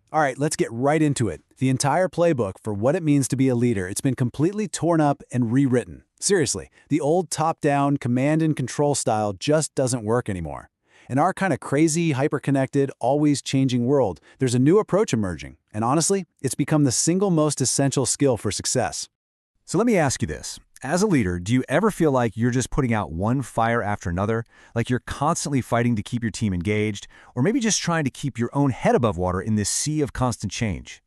All right, let's get right into it. The entire playbook for what it means to be a leader, it's been completely torn up and rewritten. Seriously, the old top-down command and control style just doesn't work anymore. In our kind of crazy, hyper-connected, always changing world, there's a new approach emerging, and honestly, it's become the single most essential skill for success. So let me ask you this. As a leader, do you ever feel like you're just putting out one fire after another, like you're constantly fighting to keep your team engaged, or maybe just trying to keep your own head above water in this sea of constant change?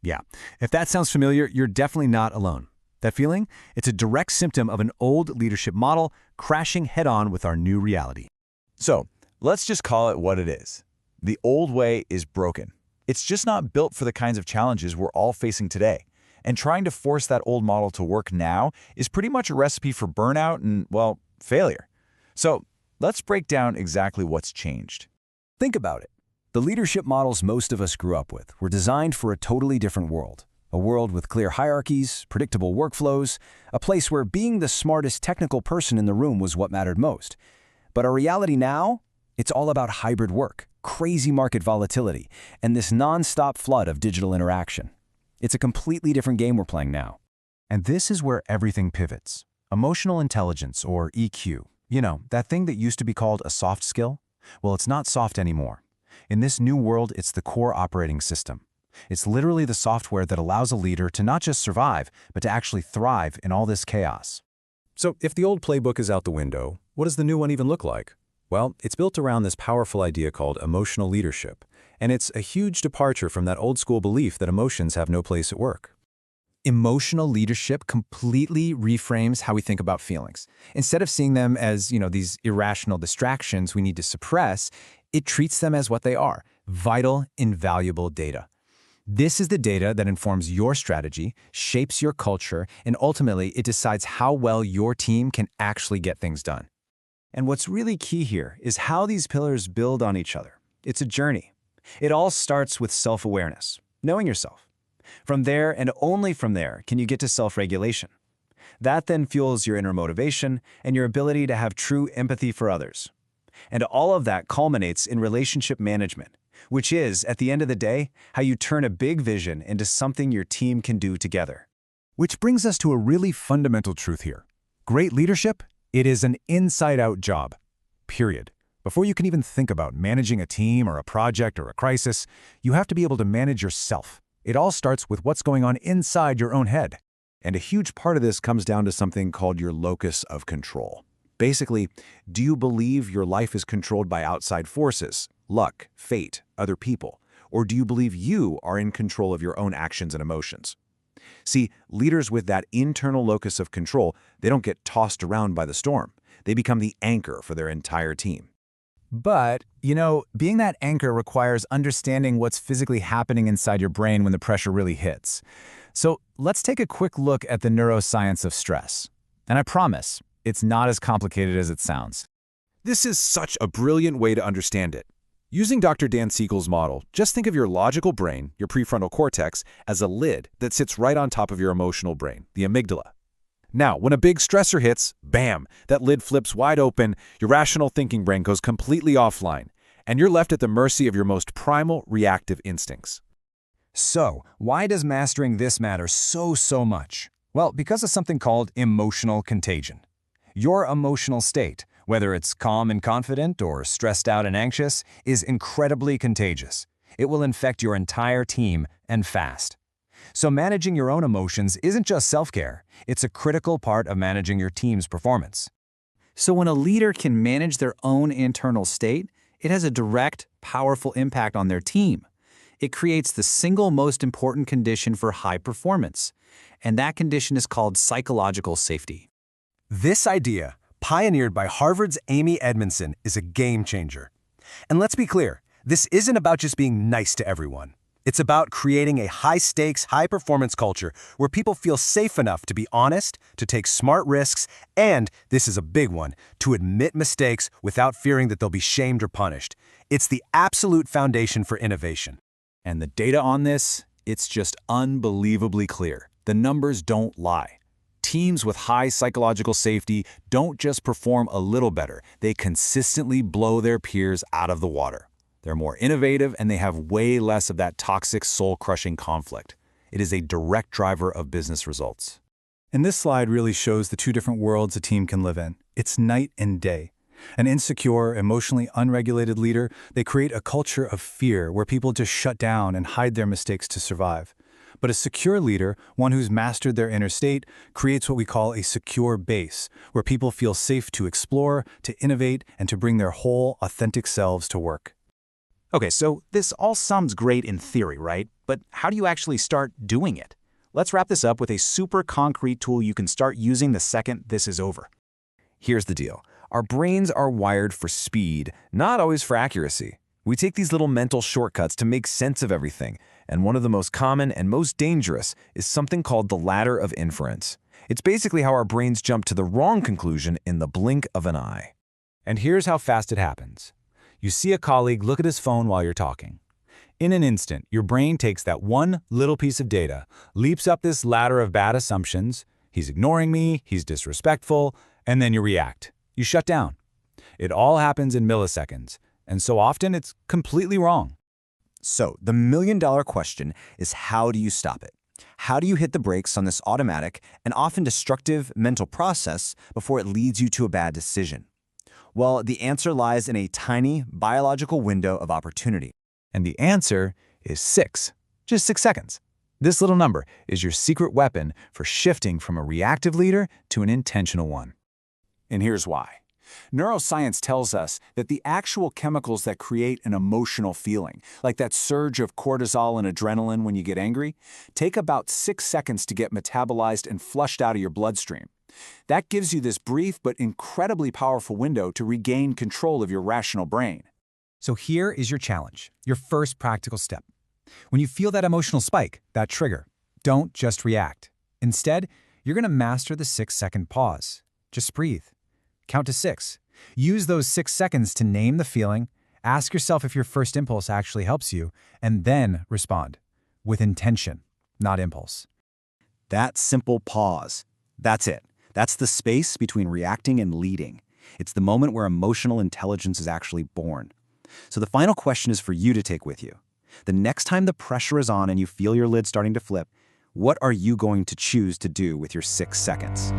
Yeah, if that sounds familiar, you're definitely not alone. That feeling? It's a direct symptom of an old leadership model crashing head-on with our new reality. So, let's just call it what it is. The old way is broken. It's just not built for the kinds of challenges we're all facing today. And trying to force that old model to work now is pretty much a recipe for burnout and, well, failure. So, let's break down exactly what's changed. Think about it. The leadership models most of us grew up with were designed for a totally different world. A world with clear hierarchies, predictable workflows, a place where being the smartest technical person in the room was what mattered most. But our reality now? It's all about hybrid work, crazy market volatility, and this non-stop flood of digital interaction. It's a completely different game we're playing now. And this is where everything pivots. Emotional intelligence, or EQ. You know, that thing that used to be called a soft skill? Well, it's not soft anymore. In this new world, it's the core operating system. It's literally the software that allows a leader to not just survive, but to actually thrive in all this chaos. So if the old playbook is out the window, what does the new one even look like? Well, it's built around this powerful idea called emotional leadership, and it's a huge departure from that old-school belief that emotions have no place at work. Emotional leadership completely reframes how we think about feelings. Instead of seeing them as, these irrational distractions we need to suppress, it treats them as what they are, vital, invaluable data. This is the data that informs your strategy, shapes your culture, and ultimately it decides how well your team can actually get things done. And what's really key here is how these pillars build on each other. It's a journey. It all starts with self-awareness, knowing yourself. From there, and only from there, can you get to self-regulation. That then fuels your inner motivation and your ability to have true empathy for others. And all of that culminates in relationship management, which is, at the end of the day, how you turn a big vision into something your team can do together. Which brings us to a really fundamental truth here. Great leadership? It is an inside-out job. Period. Before you can even think about managing a team or a project or a crisis, you have to be able to manage yourself. It all starts with what's going on inside your own head. And a huge part of this comes down to something called your locus of control. Basically, do you believe your life is controlled by outside forces, luck, fate, other people? Or do you believe you are in control of your own actions and emotions? See, leaders with that internal locus of control, they don't get tossed around by the storm. They become the anchor for their entire team. But, being that anchor requires understanding what's physically happening inside your brain when the pressure really hits. So let's take a quick look at the neuroscience of stress. And I promise, it's not as complicated as it sounds. This is such a brilliant way to understand it. Using Dr. Dan Siegel's model, just think of your logical brain, your prefrontal cortex, as a lid that sits right on top of your emotional brain, the amygdala. Now, when a big stressor hits, bam, that lid flips wide open, your rational thinking brain goes completely offline, and you're left at the mercy of your most primal reactive instincts. So, why does mastering this matter so much? Well, because of something called emotional contagion. Your emotional state, whether it's calm and confident or stressed out and anxious, is incredibly contagious. It will infect your entire team, and fast. So managing your own emotions isn't just self-care, it's a critical part of managing your team's performance. So when a leader can manage their own internal state, it has a direct, powerful impact on their team. It creates the single most important condition for high performance, and that condition is called psychological safety. This idea, pioneered by Harvard's Amy Edmondson, is a game changer. And let's be clear, this isn't about just being nice to everyone. It's about creating a high-stakes, high-performance culture where people feel safe enough to be honest, to take smart risks, and, this is a big one, to admit mistakes without fearing that they'll be shamed or punished. It's the absolute foundation for innovation. And the data on this, it's just unbelievably clear. The numbers don't lie. Teams with high psychological safety don't just perform a little better, they consistently blow their peers out of the water. They're more innovative, and they have way less of that toxic, soul-crushing conflict. It is a direct driver of business results. And this slide really shows the two different worlds a team can live in. It's night and day. An insecure, emotionally unregulated leader, they create a culture of fear where people just shut down and hide their mistakes to survive. But a secure leader, one who's mastered their inner state, creates what we call a secure base, where people feel safe to explore, to innovate, and to bring their whole, authentic selves to work. Okay, so this all sounds great in theory, right? But how do you actually start doing it? Let's wrap this up with a super concrete tool you can start using the second this is over. Here's the deal. Our brains are wired for speed, not always for accuracy. We take these little mental shortcuts to make sense of everything, and one of the most common and most dangerous is something called the ladder of inference. It's basically how our brains jump to the wrong conclusion in the blink of an eye. And here's how fast it happens. You see a colleague look at his phone while you're talking. In an instant, your brain takes that one little piece of data, leaps up this ladder of bad assumptions. He's ignoring me, he's disrespectful, and then you react. You shut down. It all happens in milliseconds, and so often it's completely wrong. So, the million-dollar question is, how do you stop it? How do you hit the brakes on this automatic and often destructive mental process before it leads you to a bad decision? Well, the answer lies in a tiny biological window of opportunity. And the answer is 6. Just 6 seconds. This little number is your secret weapon for shifting from a reactive leader to an intentional one. And here's why. Neuroscience tells us that the actual chemicals that create an emotional feeling, like that surge of cortisol and adrenaline when you get angry, take about 6 seconds to get metabolized and flushed out of your bloodstream. That gives you this brief but incredibly powerful window to regain control of your rational brain. So here is your challenge, your first practical step. When you feel that emotional spike, that trigger, don't just react. Instead, you're going to master the 6-second pause. Just breathe. Count to 6. Use those 6 seconds to name the feeling, ask yourself if your first impulse actually helps you, and then respond with intention, not impulse. That simple pause. That's it. That's the space between reacting and leading. It's the moment where emotional intelligence is actually born. So the final question is for you to take with you. The next time the pressure is on and you feel your lid starting to flip, what are you going to choose to do with your 6 seconds?